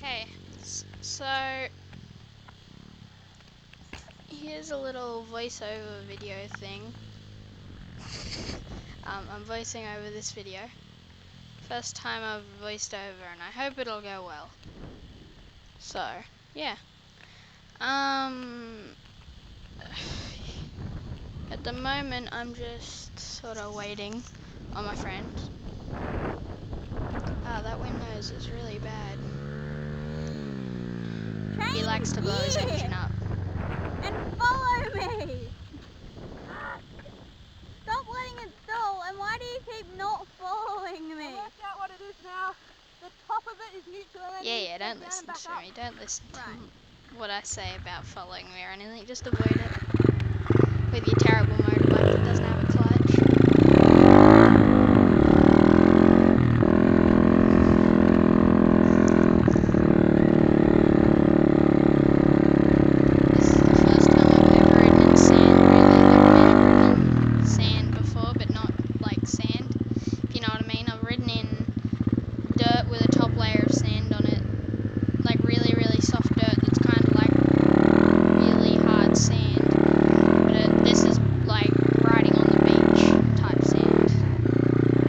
Okay, so here's a little voiceover video thing. I'm voicing over this video. First time I've voiced over, and I hope it'll go well. So, yeah. At the moment, I'm just sort of waiting on my friend. That wind nose is really bad. He likes to blow his engine up. And follow me! Stop letting it stall, and why do you keep not following me? I worked out what it is now. The top of it is neutral and then Yeah, don't down listen and back to up. me. Don't listen to Right. what I say about following me or anything. Just avoid it with your terrible motorbike that doesn't have a clutch. This is the first time I've ever ridden in sand, really. Like, I mean, I've ridden in sand before, but not like sand, if you know what I mean. I've ridden in dirt with a top layer of sand on it. Like really, really soft dirt that's kind of like really hard sand. But this is like riding on the beach type sand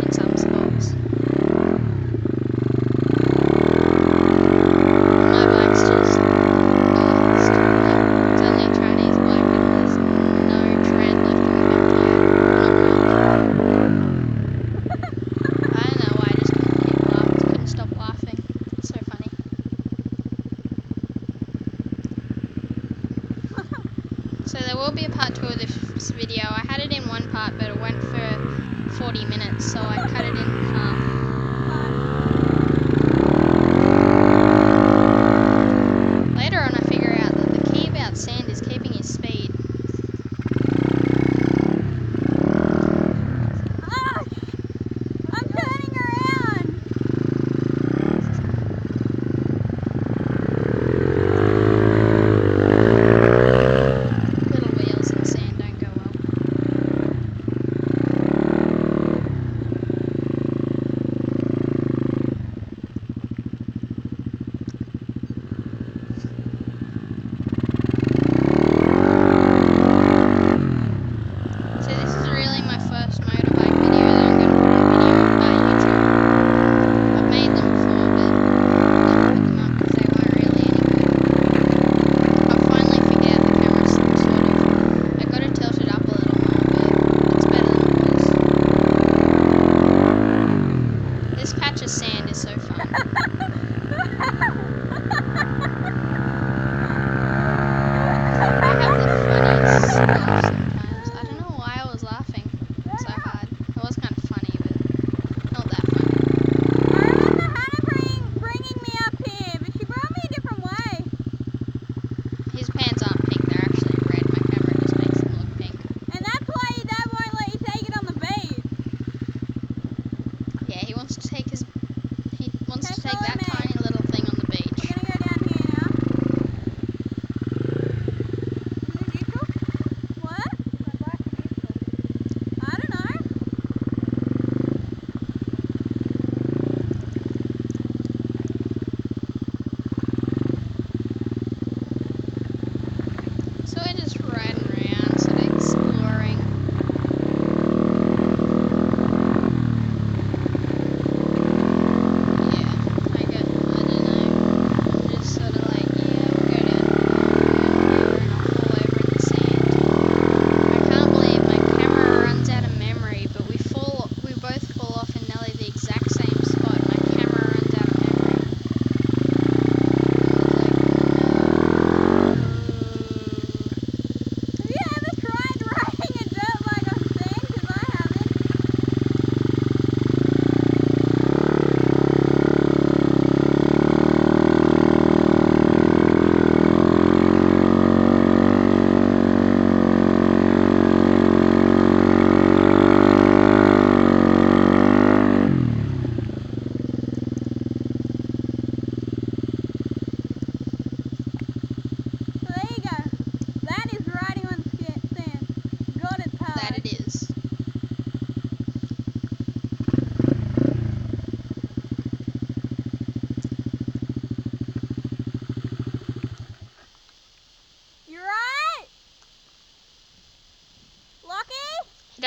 in some spots. My bike's just lost. It's only a Chinese bike and there's no tread left on the back tire. Not much. I don't know why I just couldn't stop laughing. It's so funny. So there will be a part 2 of this video. I had it in one part, but it went for 40 minutes, so I cut it in half. Later on, I figure out that the key about sand is keeping your speed. Ah! I'm turning around! Little wheels in sand don't go well.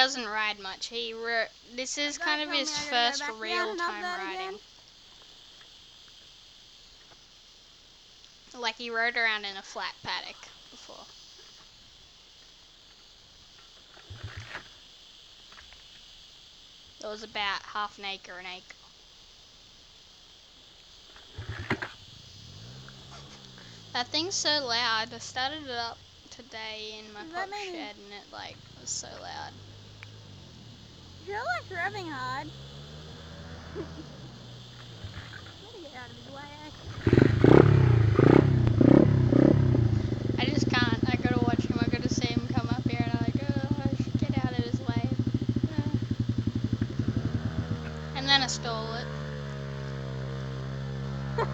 doesn't ride much. This is kind of his first real time riding. Like he rode around in a flat paddock before. It was about half an acre. That thing's so loud. I started it up today in my pop shed and it like was so loud. You're like revving hard. Gotta get out of his way, eh? I just can't. I gotta watch him. I gotta see him come up here and I'm like, oh, I should get out of his way. And then I stole it. Or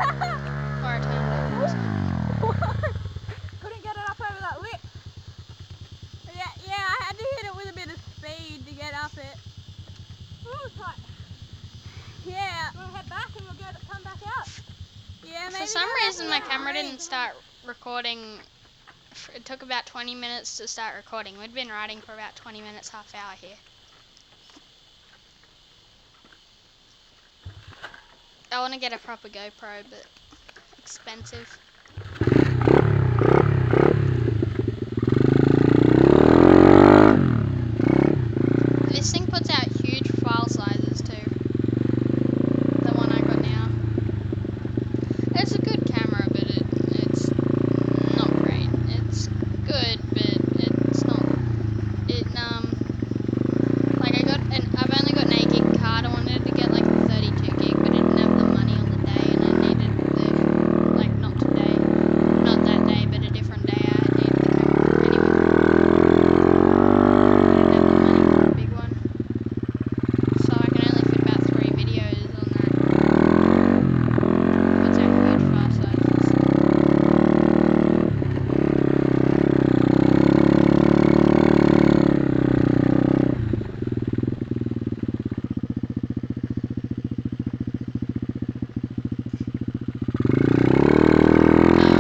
I turned it over. Couldn't get it up over that lip. Yeah, I had to hit it with a bit of speed to get up it. Ooh, tight. Yeah. We'll head back and we'll come back out. Yeah, maybe For some go reason, my back to camera that didn't lake. start recording. It took about 20 minutes to start recording. We'd been riding for about 20 minutes, half hour here. I want to get a proper GoPro, but expensive. This thing puts out huge file sizes too. The one I got now. It's a good camera, but it's not great. It's good, but it's not. Like I've only got an 8 gig card. I wanted to get like a 32 gig, but I didn't have the money on the day, and I needed not today, not that day, but a different day. I needed the camera anyway. I didn't have the money for a big one, so I can only fit about 3 videos on that. Puts out huge file sizes.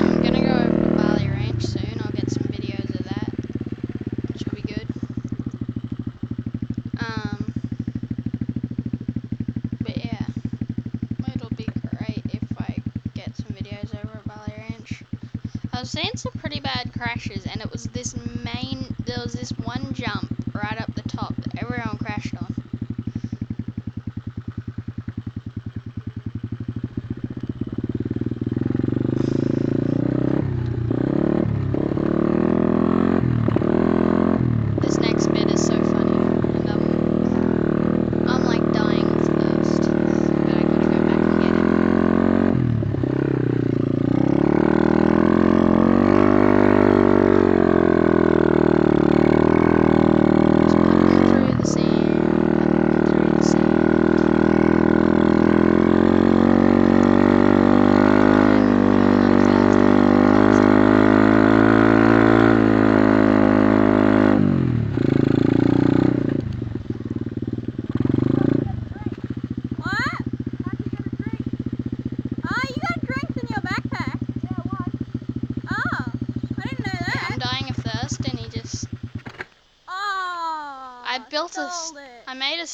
I'm gonna go over to Bali Ranch soon. I'll get some videos of that, which will be good. But yeah, it'll be great if I get some videos over at Bali Ranch. I was seeing some pretty bad crashes, and it was there was this one jump right up the top that everyone crashed on. This next bit is so funny, and I'm like dying of thirst, but I gotta go back and get it. Just putting through the sand, putting through the sand. What? How'd you get a drink? Oh, you got drinks in your backpack? Yeah, one. Oh, I didn't know Yeah, I'm that. dying of thirst, and he just. Oh, I built stole it. I made a.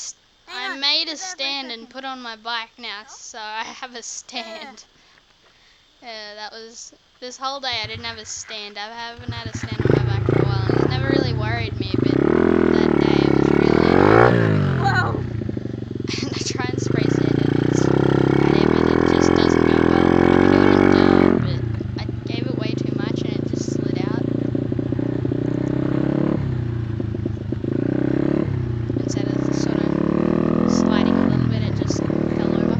Hang I on, made a sit there for a stand and second. put on my bike now, so I have a stand. Yeah, that was. This whole day I didn't have a stand. I haven't had a stand on my bike for a while, and it never really worried me, but that day it was really annoying. Whoa. And I try and spray sand at this area, but it just doesn't go well. I can do it in dirt, but I gave it way too much and it just slid out. Instead of sort of sliding a little bit, it just fell over.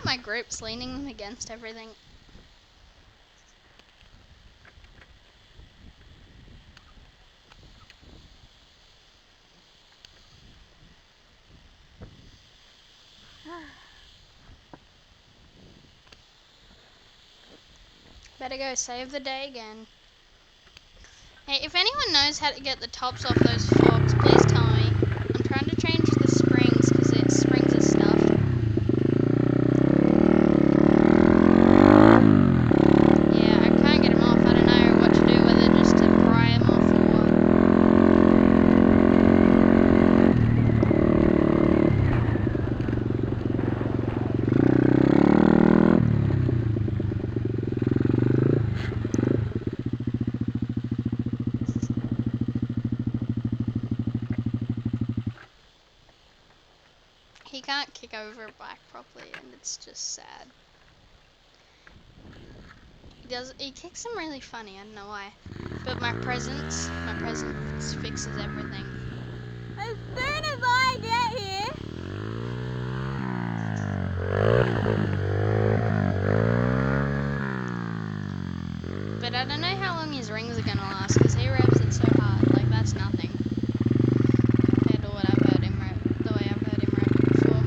at my grips, leaning them against everything. Better go save the day again. Hey, if anyone knows how to get the tops off those forks, please tell me. I'm trying to change the springs because the springs are stuffed. Yeah, I can't get them off. I don't know what to do, whether just to pry them off or what. He can't kick over a bike properly, and it's just sad. He kicks them really funny, I don't know why. But my presence fixes everything. As soon as I get here, But I don't know how long his rings are gonna last, because he revs it so hard. Like, that's nothing compared to what I've heard him rev, the way I've heard him rev it before.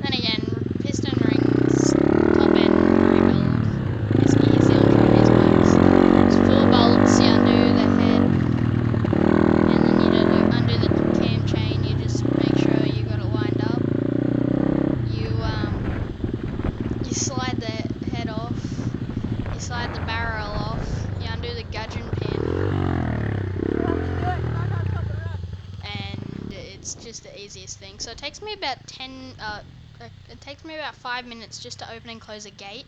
Then again, piston rings, top end rebuild is easy on Travis bikes. It's 4 bolts, you undo the head, and then you undo the cam chain, you just make sure you got it lined up. You slide the head off, you slide the barrel off, you undo the gudgeon pin, and it's just the easiest thing. So it takes me about 5 minutes just to open and close a gate.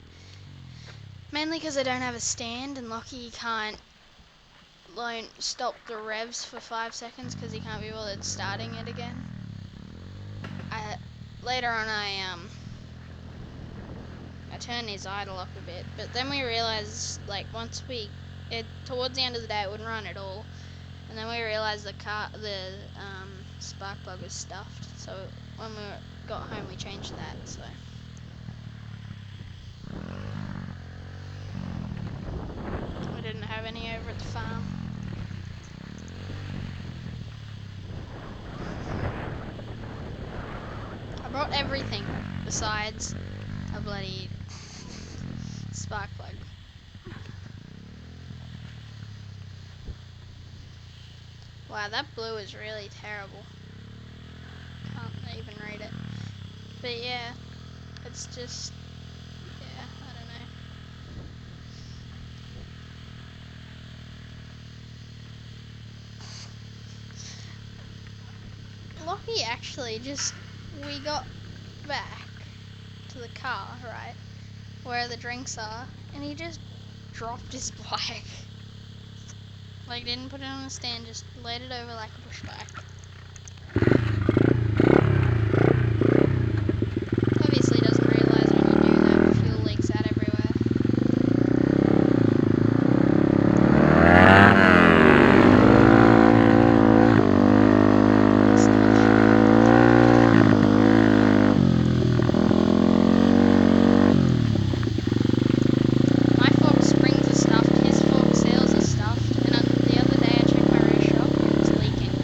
Mainly because I don't have a stand, and Lockie won't stop the revs for 5 seconds because he can't be bothered starting it again. Later on I turned his idle up a bit, but then we realised, like, towards the end of the day it wouldn't run at all, and then we realised the spark plug was stuffed, so when we got home we changed that, so. We didn't have any over at the farm. I brought everything besides a bloody spark plug. Wow, that blue is really terrible. Can't even read it. But yeah, it's just, yeah, I don't know. Lockie actually we got back to the car, right, where the drinks are, and he just dropped his bike. Like, didn't put it on a stand, just laid it over like a push bike. Obviously doesn't realise when you do that, fuel leaks out everywhere. My fork springs are stuffed, his fork sails are stuffed, and the other day I checked my rear shock and it's leaking.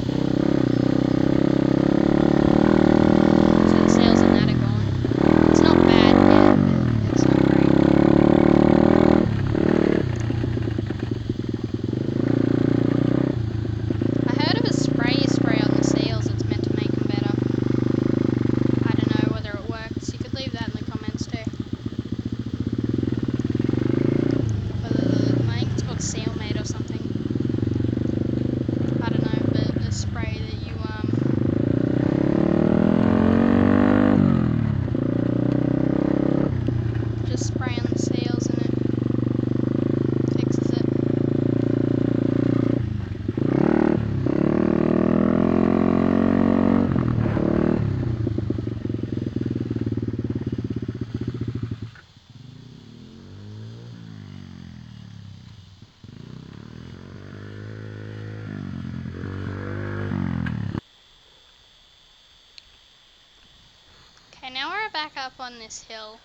back up on this hill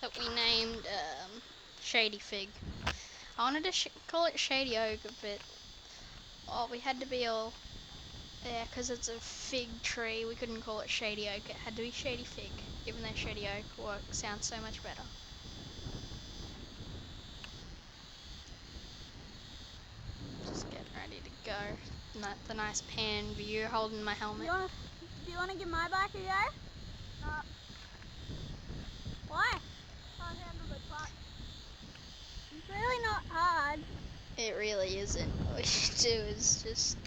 that we named Shady Fig. I wanted to call it Shady Oak, but we had to be all because it's a fig tree. We couldn't call it Shady Oak. It had to be Shady Fig, even though Shady Oak sounds so much better. Just getting ready to go. The nice pan view, holding my helmet. Do you want to give my bike a go? No, Why? can't handle the clutch. It's really not hard. It really isn't. All you do is just...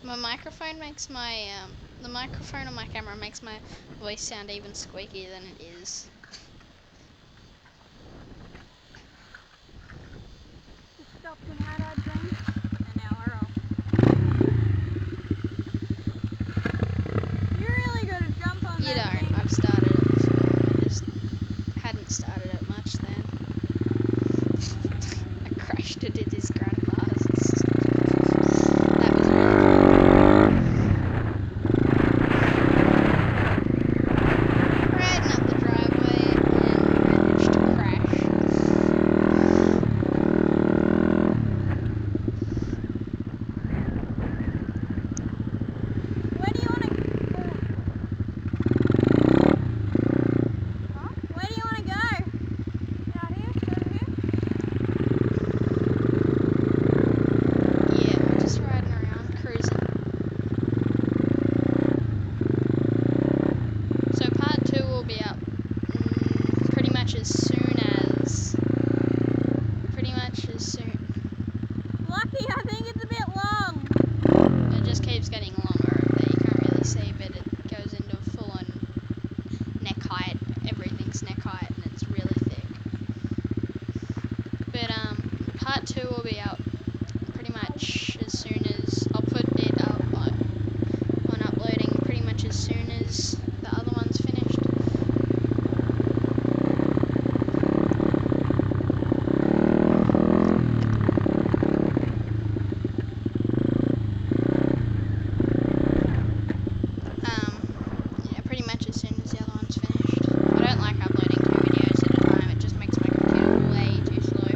My microphone makes my... the microphone on my camera makes my voice sound even squeakier than it is. Just stopped an ad thing. And now we're off. You really gotta jump on You that don't. thing. I've started it before. I just hadn't started it much then. I crashed it at his grandma's. That was really fun. Riding up the driveway and managed to crash. Where do you want to go? Huh? Where do you want to go? Out here? Over here? Yeah, we're just riding around, cruising. So part 2 will be up pretty much as soon. Lucky, I think it's a bit long. It just keeps getting longer over there. You can't really see, but it goes into full-on neck height. Everything's neck height, and it's really thick. But part 2 will be out pretty much as soon as I'll put it up on uploading pretty much as soon as the other one's finished. Yeah, pretty much as soon as the other one's finished. I don't like uploading 2 videos at a time. It just makes my computer way too slow.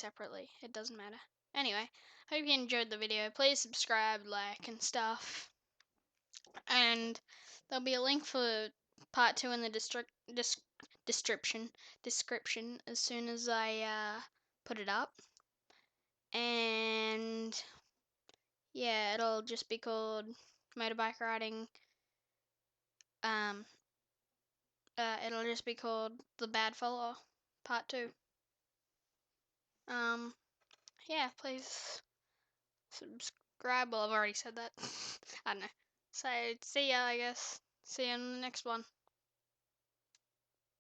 separately. It doesn't matter. Anyway, hope you enjoyed the video. Please subscribe, like, and stuff. And there'll be a link for part 2 in the description as soon as I put it up. And yeah, it'll just be called motorbike riding. It'll just be called The Bad Follower Part 2. Yeah, please subscribe. Well, I've already said that. I don't know. So, see ya, I guess. See you in the next one.